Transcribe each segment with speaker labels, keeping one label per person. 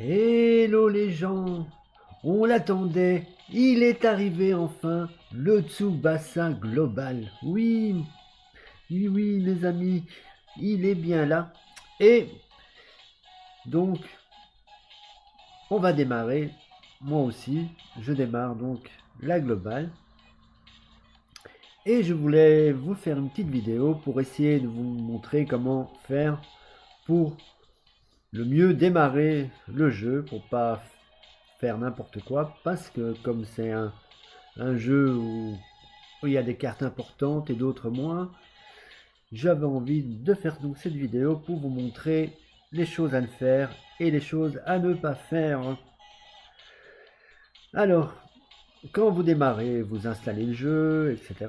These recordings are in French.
Speaker 1: Hello les gens, on l'attendait, il est arrivé enfin, le Tsubasa Global. Oui, oui, oui les amis, il est bien là. Et donc, on va démarrer, moi aussi, je démarre donc la Global. Et je voulais vous faire une petite vidéo pour essayer de vous montrer comment faire pour le mieux démarrer le jeu, pour pas faire n'importe quoi, parce que comme c'est un jeu où il y a des cartes importantes et d'autres moins, j'avais envie de faire donc cette vidéo pour vous montrer les choses à ne faire et les choses à ne pas faire. Alors, quand vous démarrez, vous installez le jeu, etc.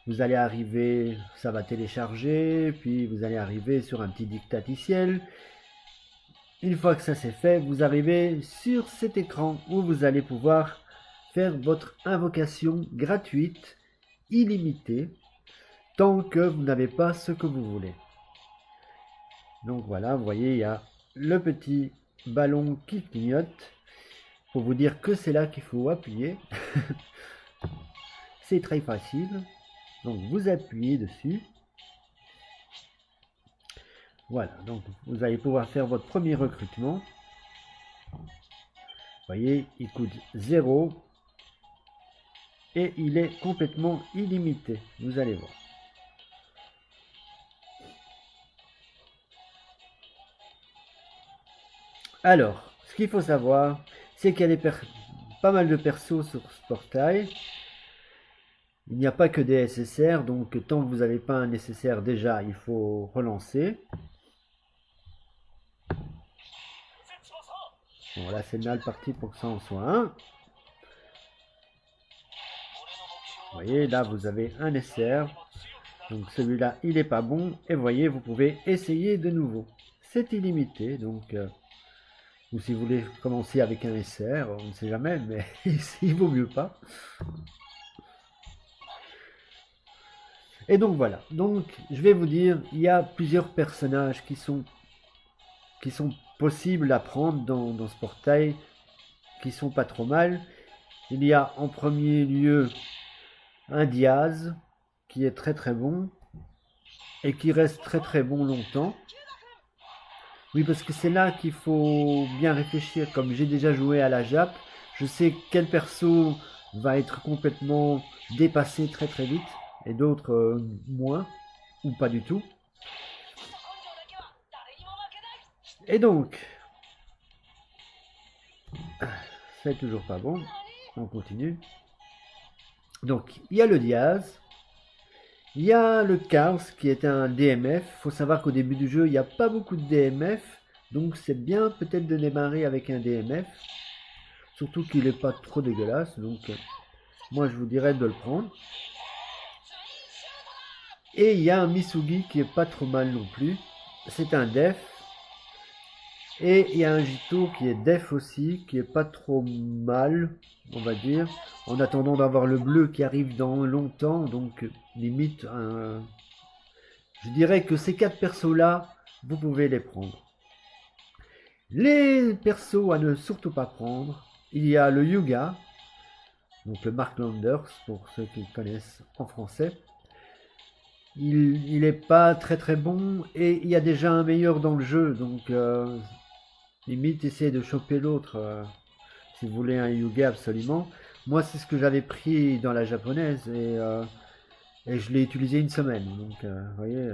Speaker 1: Vous allez arriver, ça va télécharger, puis vous allez arriver sur un petit dictaticiel. Une fois que ça c'est fait, vous arrivez sur cet écran où vous allez pouvoir faire votre invocation gratuite, illimitée, tant que vous n'avez pas ce que vous voulez. Donc voilà, vous voyez, il y a le petit ballon qui clignote pour vous dire que c'est là qu'il faut appuyer. C'est très facile. Donc vous appuyez dessus. Voilà, donc vous allez pouvoir faire votre premier recrutement. Vous voyez, il coûte 0 et il est complètement illimité. Vous allez voir. Alors, ce qu'il faut savoir, c'est qu'il y a pas mal de persos sur ce portail. Il n'y a pas que des SSR, donc tant que vous n'avez pas un SSR déjà, il faut relancer. Bon, là c'est mal parti pour que ça en soit un. Vous voyez, là vous avez un SR. Donc celui-là, il n'est pas bon. Et vous voyez, vous pouvez essayer de nouveau. C'est illimité, donc... ou si vous voulez commencer avec un SR, on ne sait jamais, mais il vaut mieux pas. Et donc voilà, donc je vais vous dire, il y a plusieurs personnages qui sont possibles à prendre dans ce portail, qui sont pas trop mal. Il y a en premier lieu un Diaz, qui est très très bon, et qui reste très très bon longtemps. Oui, parce que c'est là qu'il faut bien réfléchir. Comme j'ai déjà joué à la Jap, je sais quel perso va être complètement dépassé très très vite, et d'autres moins, ou pas du tout. Et donc, c'est toujours pas bon, on continue. Donc, il y a le Diaz, il y a le Chaos qui est un DMF. Il faut savoir qu'au début du jeu, il n'y a pas beaucoup de DMF, donc c'est bien peut-être de démarrer avec un DMF. Surtout qu'il n'est pas trop dégueulasse, donc moi je vous dirais de le prendre. Et il y a un Misugi qui est pas trop mal non plus. C'est un def. Et il y a un Jito qui est def aussi, qui est pas trop mal, on va dire. En attendant d'avoir le bleu qui arrive dans longtemps, donc limite, je dirais que ces 4 persos-là, vous pouvez les prendre. Les persos à ne surtout pas prendre, il y a le Yuga, donc le Mark Landers, pour ceux qui connaissent en français. Il est pas très très bon et il y a déjà un meilleur dans le jeu, donc limite essayez de choper l'autre si vous voulez un Yuga absolument. Moi c'est ce que j'avais pris dans la japonaise et je l'ai utilisé une semaine, donc vous voyez.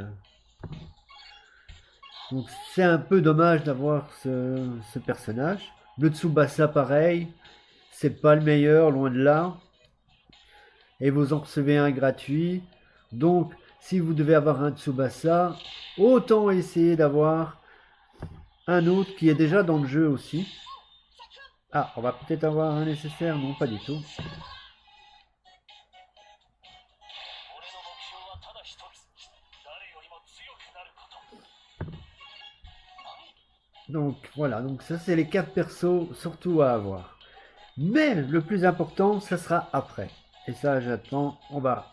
Speaker 1: Donc c'est un peu dommage d'avoir ce personnage. Le Tsubasa pareil, c'est pas le meilleur, loin de là. Et vous en recevez un gratuit. Donc si vous devez avoir un Tsubasa, autant essayer d'avoir un autre qui est déjà dans le jeu aussi. Ah, on va peut-être avoir un nécessaire, non pas du tout. Donc voilà, donc ça c'est les 4 persos surtout à avoir. Mais le plus important, ça sera après. Et ça j'attends, on va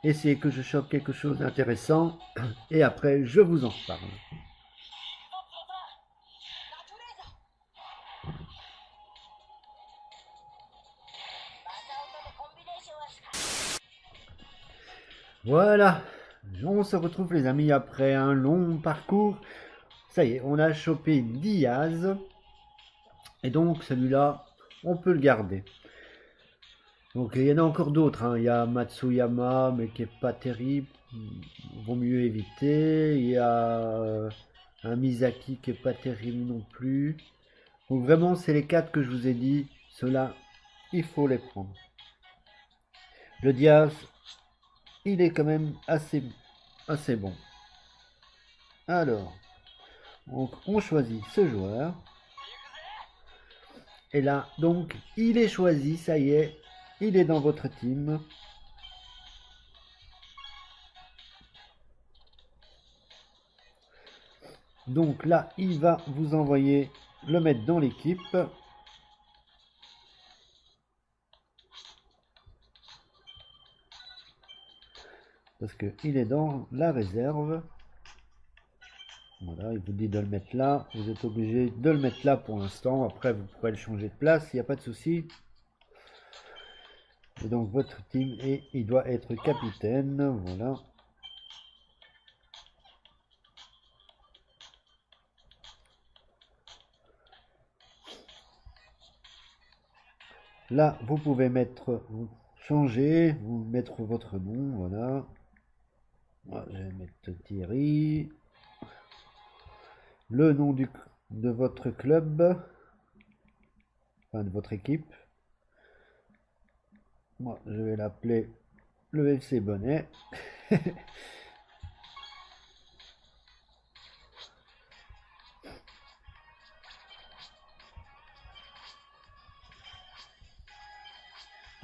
Speaker 1: essayer que je chope quelque chose d'intéressant et après je vous en reparle. Voilà, on se retrouve les amis après un long parcours. Ça y est, on a chopé Diaz. Et donc celui-là, on peut le garder. Donc il y en a encore d'autres, hein. Il y a Matsuyama, mais qui est pas terrible. Vaut mieux éviter. Il y a un Misaki qui est pas terrible non plus. Donc vraiment, c'est les quatre que je vous ai dit. Ceux-là, il faut les prendre. Le Diaz, il est quand même assez bon. Alors, donc on choisit ce joueur. Et là, donc, il est choisi, ça y est, il est dans votre team. Donc là, il va vous envoyer le mettre dans l'équipe. Parce qu'il est dans la réserve. Voilà, il vous dit de le mettre là. Vous êtes obligé de le mettre là pour l'instant. Après, vous pourrez le changer de place, il n'y a pas de souci. Et donc, votre team, et il doit être capitaine. Voilà. Là, vous pouvez vous changer, vous mettre votre nom, voilà. Moi, je vais mettre Thierry. Le nom de votre club, enfin de votre équipe. Moi, je vais l'appeler le FC Bonnet.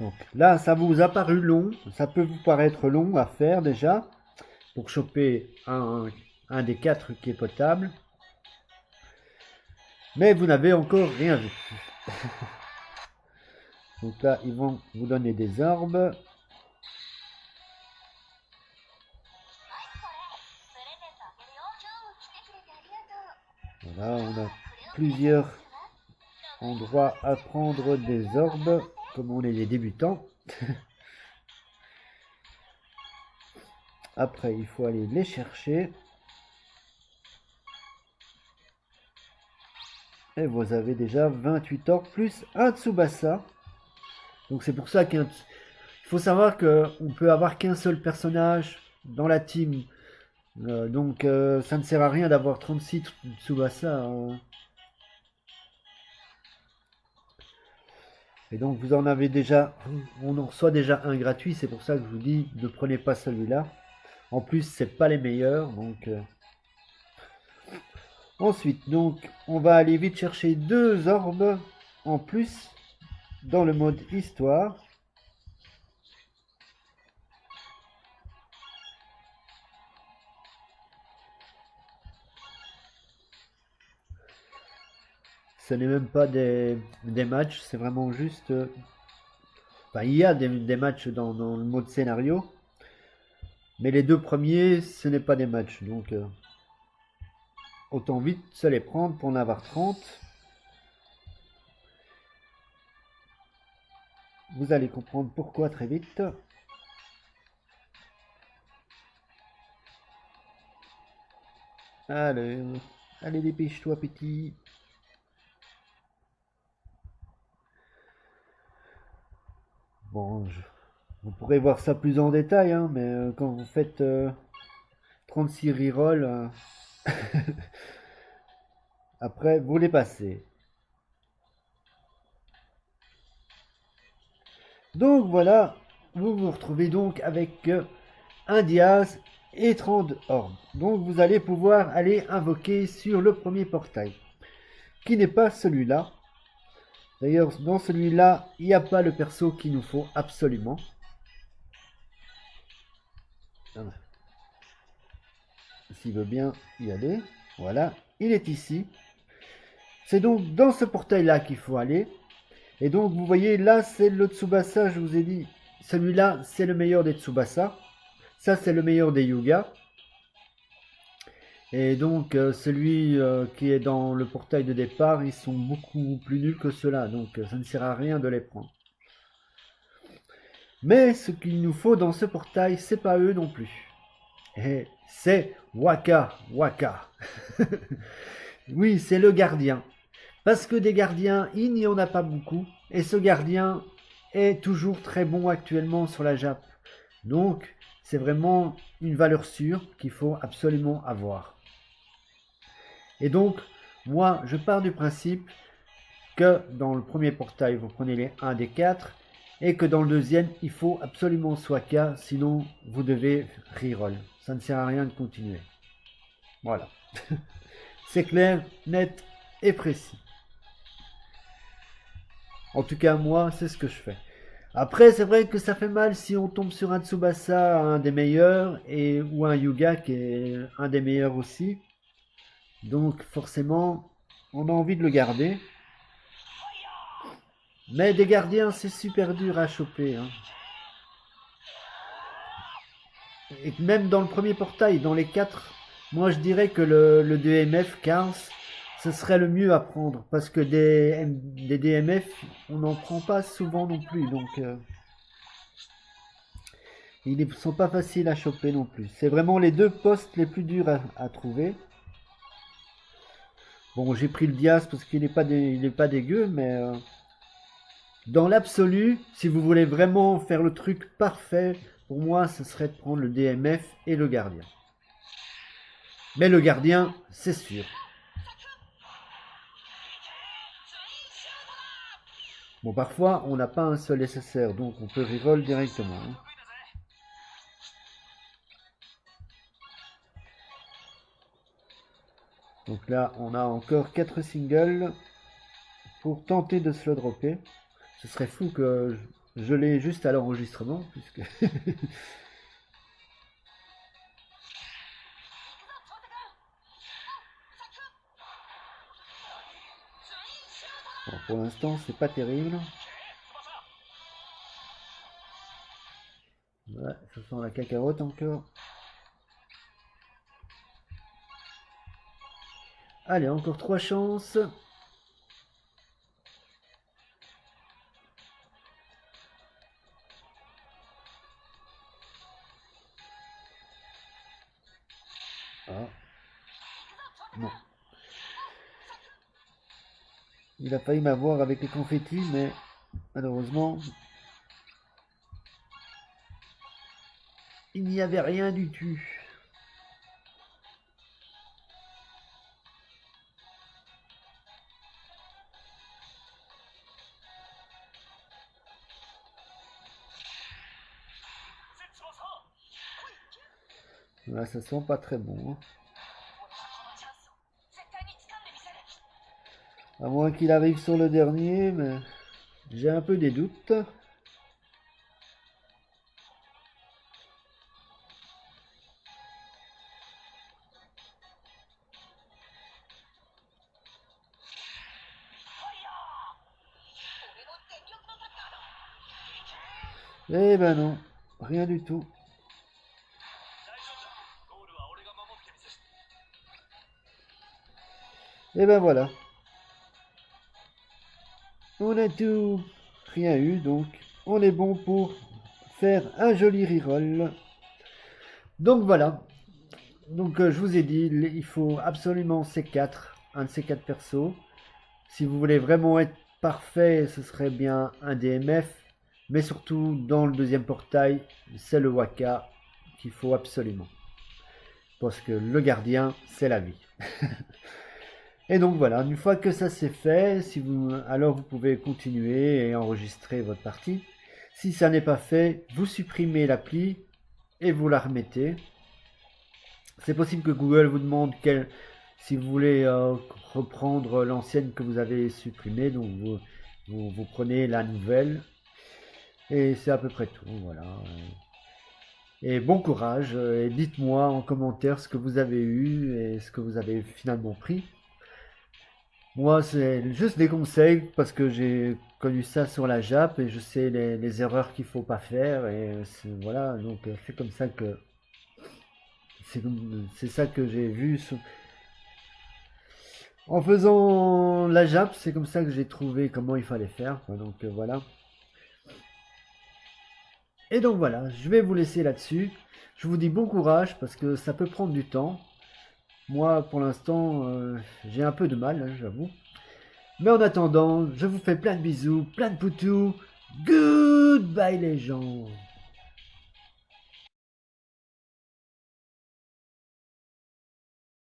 Speaker 1: Donc là, ça vous a paru long, ça peut vous paraître long à faire déjà, pour choper un des quatre qui est potable. Mais vous n'avez encore rien vu. Donc là, ils vont vous donner des orbes. Voilà, on a plusieurs endroits à prendre des orbes, comme on est des débutants. Après, il faut aller les chercher. Et vous avez déjà 28 orbes plus un Tsubasa. Donc c'est pour ça qu'il faut savoir qu'on peut avoir qu'un seul personnage dans la team. Donc ça ne sert à rien d'avoir 36 Tsubasa. Hein. Et donc vous en avez déjà, on en reçoit déjà un gratuit, c'est pour ça que je vous dis ne prenez pas celui-là. En plus c'est pas les meilleurs, donc ensuite donc on va aller vite chercher deux orbes en plus dans le mode histoire. Ce n'est même pas des matchs, c'est vraiment juste. Enfin, il y a des matchs dans le mode scénario, mais les deux premiers, ce n'est pas des matchs, donc autant vite se les prendre pour en avoir 30. Vous allez comprendre pourquoi très vite. Allez, dépêche-toi, petit. Bon, vous pourrez voir ça plus en détail, hein, mais quand vous faites 36 rerolls, après, vous les passez. Donc voilà, vous vous retrouvez donc avec un Diaz et 30 orbes. Donc vous allez pouvoir aller invoquer sur le premier portail, qui n'est pas celui-là. D'ailleurs, dans celui-là, il n'y a pas le perso qu'il nous faut absolument. S'il veut bien y aller. Voilà, il est ici. C'est donc dans ce portail-là qu'il faut aller. Et donc, vous voyez, là, c'est le Tsubasa, je vous ai dit. Celui-là, c'est le meilleur des Tsubasa. Ça, c'est le meilleur des Yuga. Et donc, celui qui est dans le portail de départ, ils sont beaucoup plus nuls que ceux-là. Donc, ça ne sert à rien de les prendre. Mais ce qu'il nous faut dans ce portail, c'est pas eux non plus. Et c'est Waka Waka. Oui, c'est le gardien. Parce que des gardiens, il n'y en a pas beaucoup. Et ce gardien est toujours très bon actuellement sur la Jap. Donc, c'est vraiment une valeur sûre qu'il faut absolument avoir. Et donc, moi, je pars du principe que dans le premier portail, vous prenez les 1 des 4 et que dans le deuxième, il faut absolument soit K, sinon vous devez reroll. Ça ne sert à rien de continuer. Voilà. C'est clair, net et précis. En tout cas, moi, c'est ce que je fais. Après, c'est vrai que ça fait mal si on tombe sur un Tsubasa, un des meilleurs, ou un Yuga qui est un des meilleurs aussi. Donc forcément, on a envie de le garder. Mais des gardiens, c'est super dur à choper. Hein. Et même dans le premier portail, dans les 4, moi je dirais que le DMF 15, ce serait le mieux à prendre. Parce que des DMF, on n'en prend pas souvent non plus. Donc ils ne sont pas faciles à choper non plus. C'est vraiment les deux postes les plus durs à trouver. Bon, j'ai pris le Dias parce qu'il n'est pas dégueu, mais dans l'absolu, si vous voulez vraiment faire le truc parfait, pour moi, ce serait de prendre le DMF et le gardien. Mais le gardien, c'est sûr. Bon, parfois, on n'a pas un seul SSR, donc on peut reroll directement. Hein. Donc là, on a encore 4 singles pour tenter de se le dropper. Ce serait fou que je l'ai juste à l'enregistrement, puisque... Bon, pour l'instant, c'est pas terrible. Voilà, ça sent la cacahuète encore. Allez, encore 3 chances. Ah. Non. Il a failli m'avoir avec les confettis, mais malheureusement, il n'y avait rien du tout. Là, ça sent pas très bon. Hein. À moins qu'il arrive sur le dernier, mais j'ai un peu des doutes. Eh ben non, rien du tout. Et ben voilà. On a tout, rien eu, donc on est bon pour faire un joli reroll. Donc voilà. Donc je vous ai dit, il faut absolument ces 4, un de ces 4 persos. Si vous voulez vraiment être parfait, ce serait bien un DMF. Mais surtout, dans le deuxième portail, c'est le Waka qu'il faut absolument. Parce que le gardien, c'est la vie. Et donc voilà, une fois que ça c'est fait, alors vous pouvez continuer et enregistrer votre partie. Si ça n'est pas fait, vous supprimez l'appli et vous la remettez. C'est possible que Google vous demande si vous voulez reprendre l'ancienne que vous avez supprimée, donc vous prenez la nouvelle. Et c'est à peu près tout, voilà. Et bon courage, et dites-moi en commentaire ce que vous avez eu et ce que vous avez finalement pris. Moi, c'est juste des conseils parce que j'ai connu ça sur la Jap et je sais les erreurs qu'il faut pas faire et voilà, donc c'est comme ça que c'est ça que j'ai vu en faisant la Jap, c'est comme ça que j'ai trouvé comment il fallait faire, quoi. Donc voilà. Et donc voilà, je vais vous laisser là-dessus. Je vous dis bon courage parce que ça peut prendre du temps. Moi, pour l'instant, j'ai un peu de mal, hein, j'avoue. Mais en attendant, je vous fais plein de bisous, plein de poutous. Goodbye les gens.